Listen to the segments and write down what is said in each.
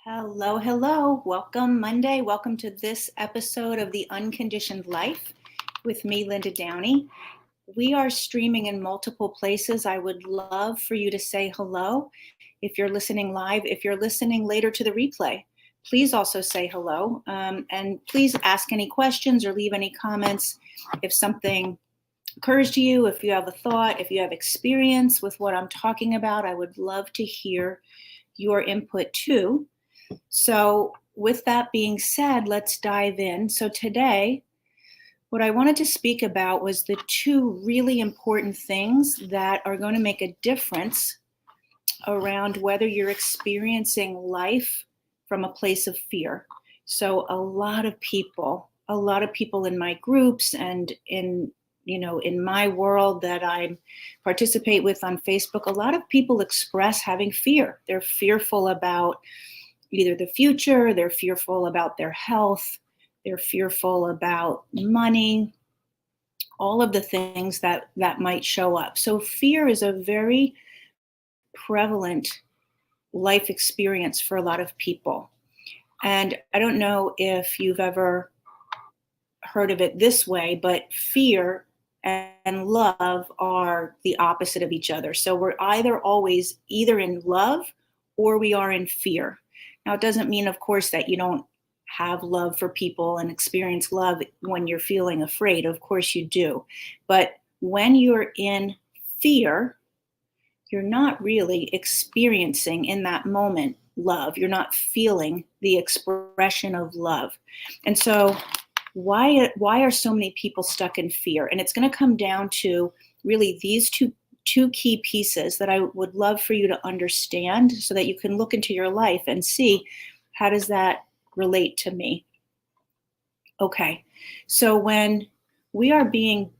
Hello, hello. Welcome Monday. Welcome to this episode of The Unconditioned Life with me, Linda Downey. We are streaming in multiple places. I would love for you to say hello if you're listening live. If you're listening later to the replay, please also say hello. And please ask any questions or leave any comments if something occurs to you, if you have a thought, if you have experience with what I'm talking about. I would love to hear your input too. So with that being said, let's dive in. So today, what I wanted to speak about was the two really important things that are going to make a difference around whether you're experiencing life from a place of fear. So a lot of people in my groups and in my world that I participate with on Facebook, a lot of people express having fear. They're fearful about either the future, they're fearful about their health, they're fearful about money, all of the things that might show up. So fear is a very prevalent life experience for a lot of people. And I don't know if you've ever heard of it this way, but fear and love are the opposite of each other. So we're always either in love or we are in fear. Now, it doesn't mean, of course, that you don't have love for people and experience love when you're feeling afraid. Of course you do. But when you're in fear, you're not really experiencing in that moment love. You're not feeling the expression of love. And so why are so many people stuck in fear? And it's going to come down to really these two key pieces that I would love for you to understand so that you can look into your life and see, how does that relate to me? Okay, so when we are being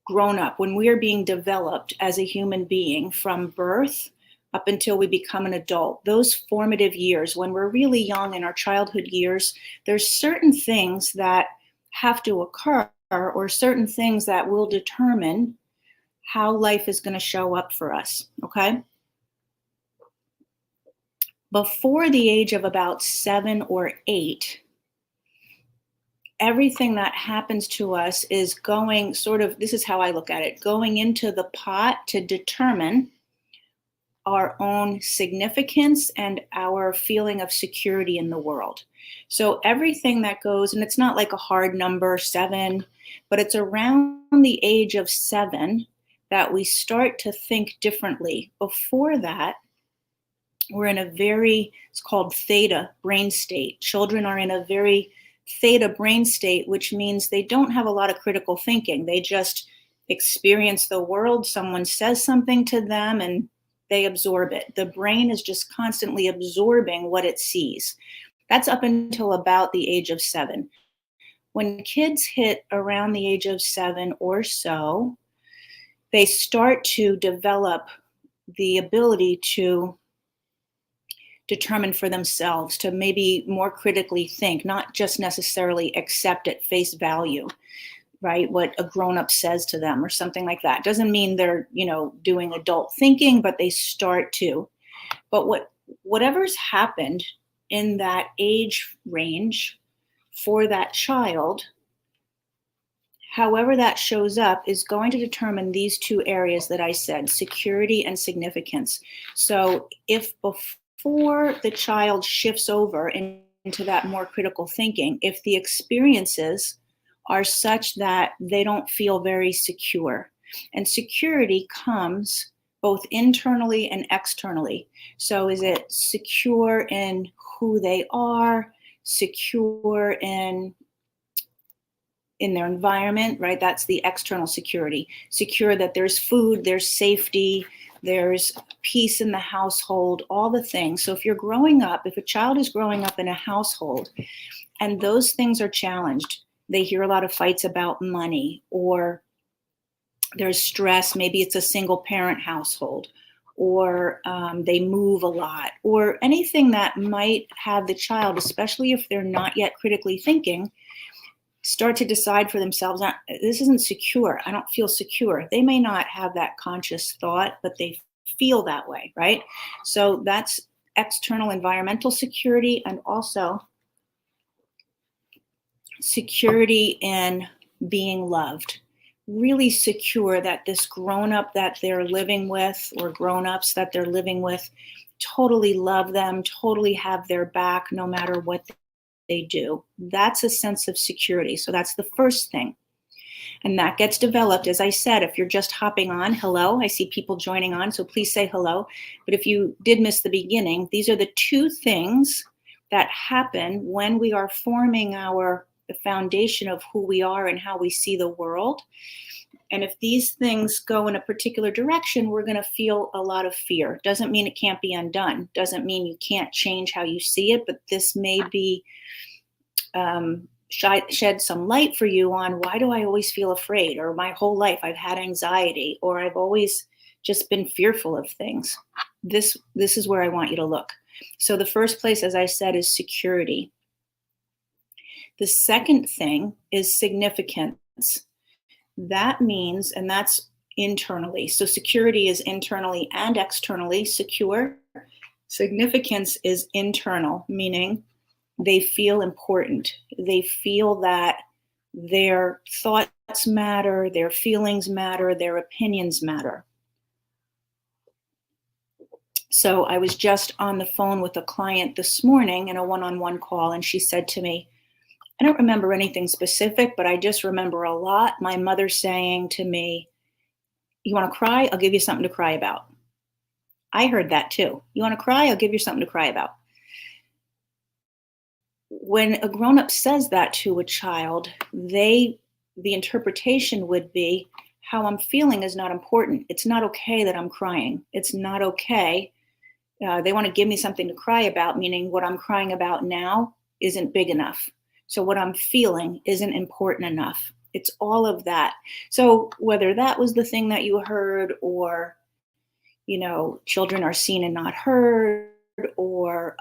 grown up, when we are being developed as a human being from birth up until we become an adult, those formative years, when we're really young in our childhood years, there's certain things that have to occur or certain things that will determine how life is going to show up for us, okay? Before the age of about 7 or 8, everything that happens to us is going this is how I look at it, going into the pot to determine our own significance and our feeling of security in the world. So everything that goes, and it's not like a hard number, 7, but it's around the age of 7 that we start to think differently. Before that, we're in it's called theta brain state. Children are in a very theta brain state, which means they don't have a lot of critical thinking. They just experience the world. Someone says something to them and they absorb it. The brain is just constantly absorbing what it sees. That's up until about the age of 7. When kids hit around the age of 7 or so, they start to develop the ability to determine for themselves, to maybe more critically think, not just necessarily accept at face value, right, what a grown-up says to them or something like that. Doesn't mean they're, doing adult thinking, but they start to. But whatever's happened in that age range for that child, however that shows up, is going to determine these two areas that I said, security and significance. So if before the child shifts over into that more critical thinking, if the experiences are such that they don't feel very secure, and security comes both internally and externally. So is it secure in who they are, secure in their environment, right? That's the external security. Secure that there's food, there's safety, there's peace in the household, all the things. So if a child is growing up in a household and those things are challenged, they hear a lot of fights about money, or there's stress, maybe it's a single parent household, or they move a lot, or anything that might have the child, especially if they're not yet critically thinking, start to decide for themselves, this isn't secure. I don't feel secure. They may not have that conscious thought, but they feel that way, right? So that's external environmental security and also security in being loved. Really secure that this grown-up that they're living with or grown-ups that they're living with totally love them, totally have their back no matter what they do. That's a sense of security. So that's the first thing. And that gets developed, as I said, if you're just hopping on, hello, I see people joining on, so please say hello. But if you did miss the beginning, these are the two things that happen when we are forming the foundation of who we are and how we see the world. And if these things go in a particular direction, we're going to feel a lot of fear. Doesn't mean it can't be undone. Doesn't mean you can't change how you see it, but this may be shed some light for you on why do I always feel afraid, or my whole life I've had anxiety, or I've always just been fearful of things. This is where I want you to look. So the first place, as I said, is security. The second thing is significance. That means, and that's internally. So security is internally and externally secure. Significance is internal, meaning they feel important. They feel that their thoughts matter, their feelings matter, their opinions matter. So I was just on the phone with a client this morning in a one-on-one call, and she said to me, I don't remember anything specific, but I just remember a lot my mother saying to me, you want to cry? I'll give you something to cry about. I heard that too. You want to cry? I'll give you something to cry about. When a grown-up says that to a child, the interpretation would be, how I'm feeling is not important. It's not okay that I'm crying. It's not okay. They want to give me something to cry about, meaning what I'm crying about now isn't big enough. So what I'm feeling isn't important enough. It's all of that. So whether that was the thing that you heard, or, children are seen and not heard, or,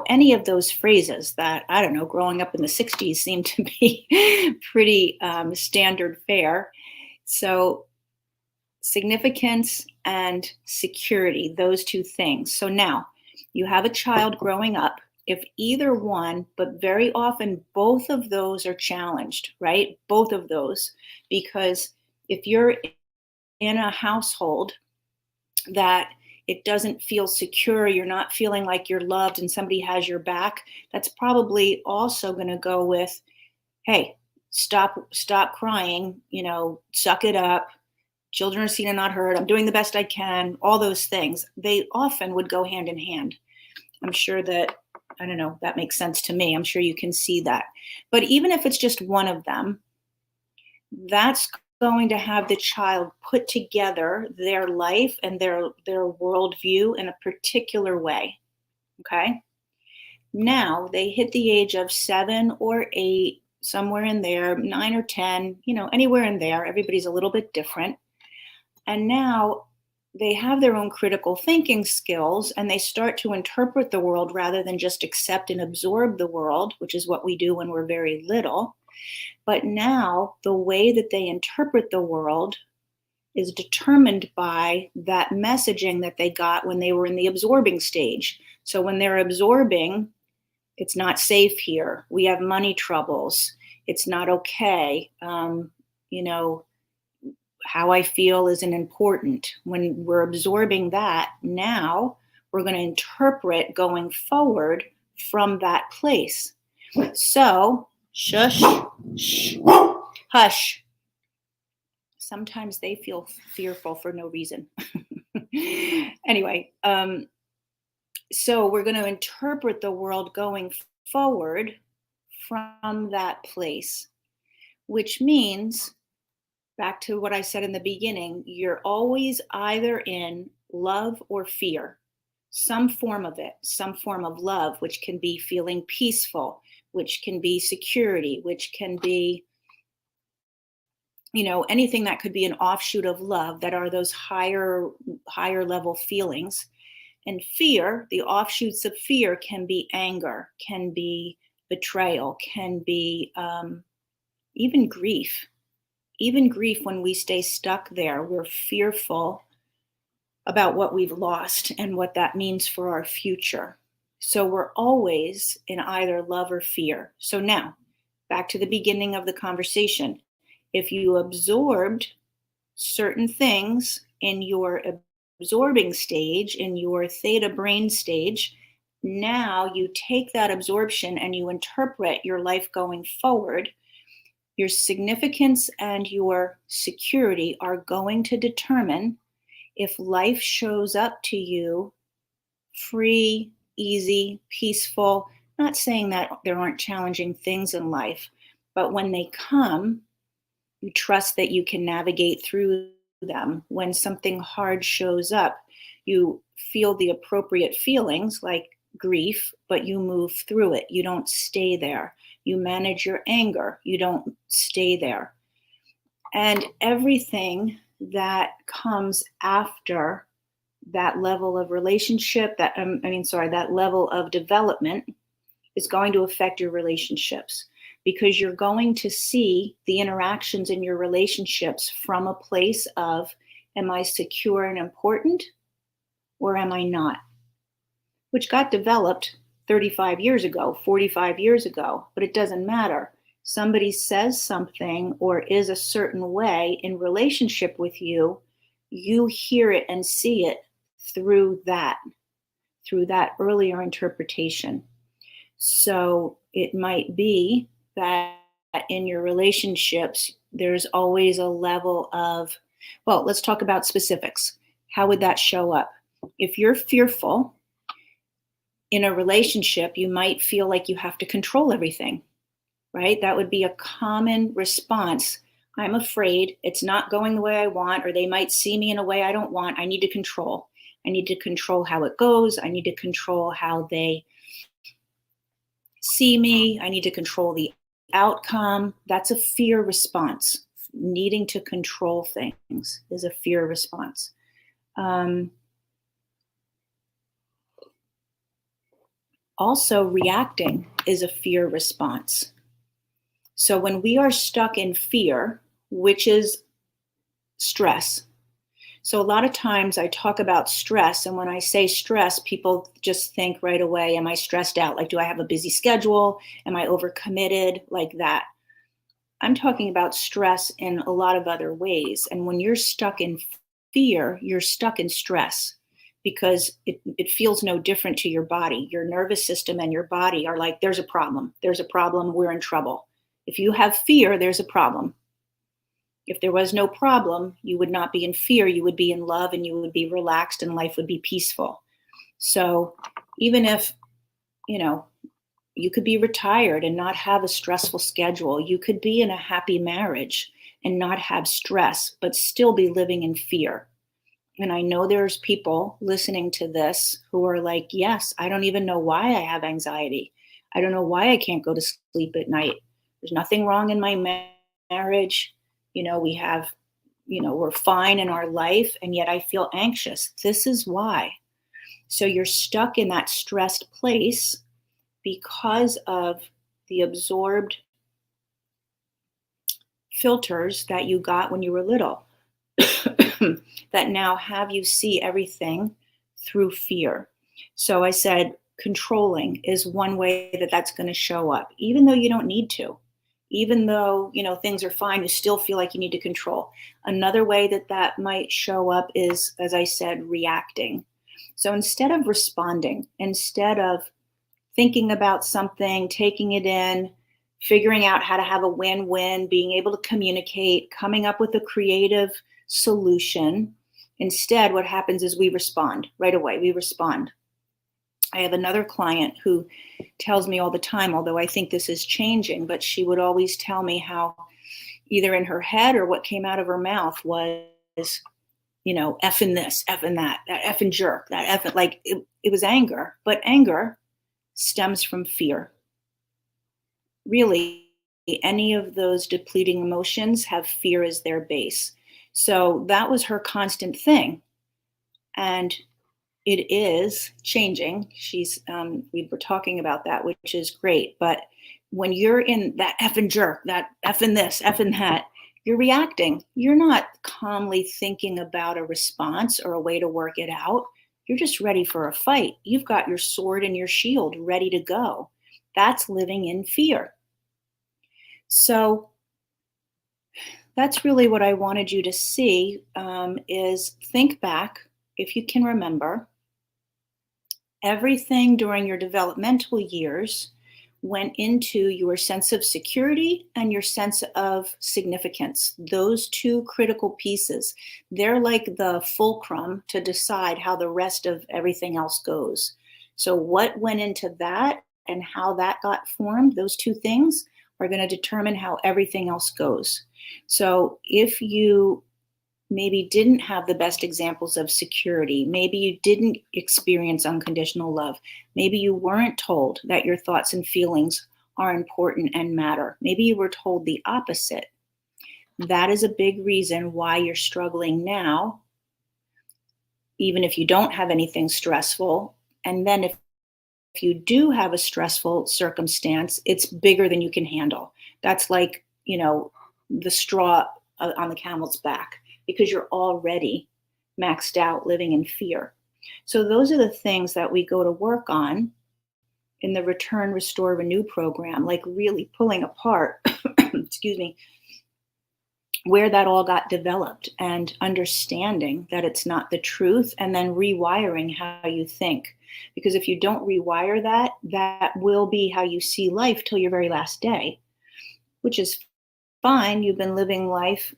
any of those phrases that, I don't know, growing up in the 60s seemed to be pretty standard fare. So significance and security, those two things. So now you have a child growing up. If either one, but very often both of those are challenged, right? Both of those, because if you're in a household that it doesn't feel secure, you're not feeling like you're loved and somebody has your back, that's probably also going to go with, hey, stop crying, suck it up. Children are seen and not heard. I'm doing the best I can. All those things, they often would go hand in hand. I'm sure that, I don't know, that makes sense to me. I'm sure you can see that. But even if it's just one of them, that's going to have the child put together their life and their worldview in a particular way. Okay. Now they hit the age of 7 or 8, somewhere in there, 9 or 10, anywhere in there. Everybody's a little bit different. And now they have their own critical thinking skills, and they start to interpret the world rather than just accept and absorb the world, which is what we do when we're very little. But now the way that they interpret the world is determined by that messaging that they got when they were in the absorbing stage. So when they're absorbing, it's not safe here. We have money troubles. It's not okay. How I feel isn't important. When we're absorbing that, now we're going to interpret going forward from that place. So, shush, shh, hush. Sometimes they feel fearful for no reason. Anyway, so we're going to interpret the world going forward from that place, which means, back to what I said in the beginning, you're always either in love or fear, some form of it, some form of love, which can be feeling peaceful, which can be security, which can be, anything that could be an offshoot of love, that are those higher level feelings. And fear, the offshoots of fear can be anger, can be betrayal, can be even grief. Even grief, when we stay stuck there, we're fearful about what we've lost and what that means for our future. So we're always in either love or fear. So now, back to the beginning of the conversation. If you absorbed certain things in your absorbing stage, in your theta brain stage, now you take that absorption and you interpret your life going forward. Your significance and your security are going to determine if life shows up to you free, easy, peaceful. Not saying that there aren't challenging things in life, but when they come, you trust that you can navigate through them. When something hard shows up, you feel the appropriate feelings like grief, but you move through it. You don't stay there. You manage your anger. You don't stay there. And everything that comes after that level of relationship, that level of development is going to affect your relationships, because you're going to see the interactions in your relationships from a place of, am I secure and important, or am I not? Which got developed 35 years ago, 45 years ago, but it doesn't matter. Somebody says something or is a certain way in relationship with you, you hear it and see it through that earlier interpretation. So it might be that in your relationships, there's always a level of, well, let's talk about specifics. How would that show up? If you're fearful in a relationship, you might feel like you have to control everything, right? That would be a common response. I'm afraid it's not going the way I want, or they might see me in a way I don't want. I need to control. I need to control how it goes. I need to control how they see me. I need to control the outcome. That's a fear response. Needing to control things is a fear response. Also, reacting is a fear response. So when we are stuck in fear, which is stress. So a lot of times I talk about stress, and when I say stress, people just think right away, am I stressed out? Like, do I have a busy schedule? Am I overcommitted? Like that. I'm talking about stress in a lot of other ways. And when you're stuck in fear, you're stuck in stress, because it feels no different to your body. Your nervous system and your body are like, there's a problem. There's a problem. We're in trouble. If you have fear, there's a problem. If there was no problem, you would not be in fear. You would be in love, and you would be relaxed, and life would be peaceful. So even if, you could be retired and not have a stressful schedule. You could be in a happy marriage and not have stress, but still be living in fear. And I know there's people listening to this who are like, yes, I don't even know why I have anxiety. I don't know why I can't go to sleep at night. There's nothing wrong in my marriage. We have, we're fine in our life, and yet I feel anxious. This is why. So you're stuck in that stressed place because of the absorbed filters that you got when you were little that now have you see everything through fear. So I said controlling is one way that that's going to show up, even though you don't need to. Even though, things are fine, you still feel like you need to control. Another way that might show up is, as I said, reacting. So instead of responding, instead of thinking about something, taking it in, figuring out how to have a win-win, being able to communicate, coming up with a creative solution, instead, what happens is we respond right away. We respond. I have another client who tells me all the time, although I think this is changing, but she would always tell me how either in her head or what came out of her mouth was, effing this, effing that effing jerk, that effing, like it was anger, but anger stems from fear. Really, any of those depleting emotions have fear as their base. So that was her constant thing. And it is changing. We were talking about that, which is great. But when you're in that effing jerk, that effing this, effing that, You're reacting. You're not calmly thinking about a response or a way to work it out. You're just ready for a fight. You've got your sword and your shield ready to go. That's living in fear. So that's really what I wanted you to see, is think back, if you can remember, everything during your developmental years went into your sense of security and your sense of significance. Those two critical pieces, they're like the fulcrum to decide how the rest of everything else goes. So what went into that and how that got formed, those two things are going to determine how everything else goes. So if you maybe didn't have the best examples of security, maybe you didn't experience unconditional love, maybe you weren't told that your thoughts and feelings are important and matter, maybe you were told the opposite, that is a big reason why you're struggling now, even if you don't have anything stressful. And then if you do have a stressful circumstance, it's bigger than you can handle. That's like, the straw on the camel's back, because you're already maxed out living in fear. So those are the things that we go to work on in the Return, Restore, Renew program, like really pulling apart, excuse me, where that all got developed and understanding that it's not the truth, and then rewiring how you think. Because if you don't rewire that, that will be how you see life till your very last day, which is fine. You've been living life,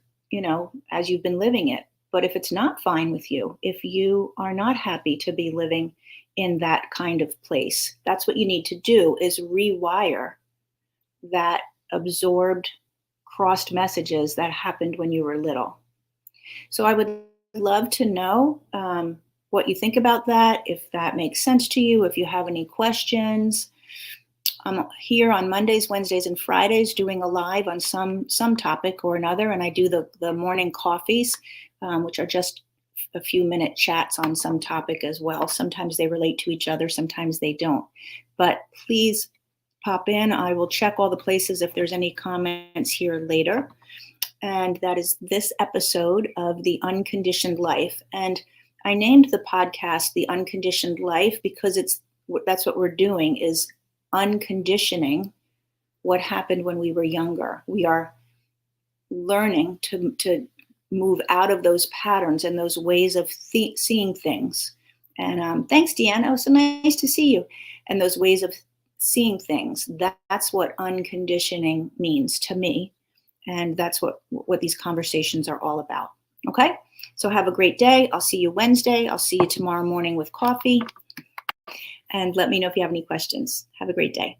as you've been living it. But if it's not fine with you, if you are not happy to be living in that kind of place, that's what you need to do, is rewire that absorbed, crossed messages that happened when you were little. So I would love to know what you think about that, if that makes sense to you, if you have any questions. I'm here on Mondays, Wednesdays, and Fridays doing a live on some topic or another, and I do the morning coffees, which are just a few minute chats on some topic as well. Sometimes they relate to each other, sometimes they don't. But please pop in. I will check all the places if there's any comments here later. And that is this episode of The Unconditioned Life. And I named the podcast The Unconditioned Life because that's what we're doing, is unconditioning what happened when we were younger. We are learning to move out of those patterns and those ways of seeing things. And thanks, Deanna. It was so nice to see you. And those ways of seeing things, that's what unconditioning means to me. And that's what these conversations are all about. Okay? So have a great day. I'll see you Wednesday. I'll see you tomorrow morning with coffee. And let me know if you have any questions. Have a great day.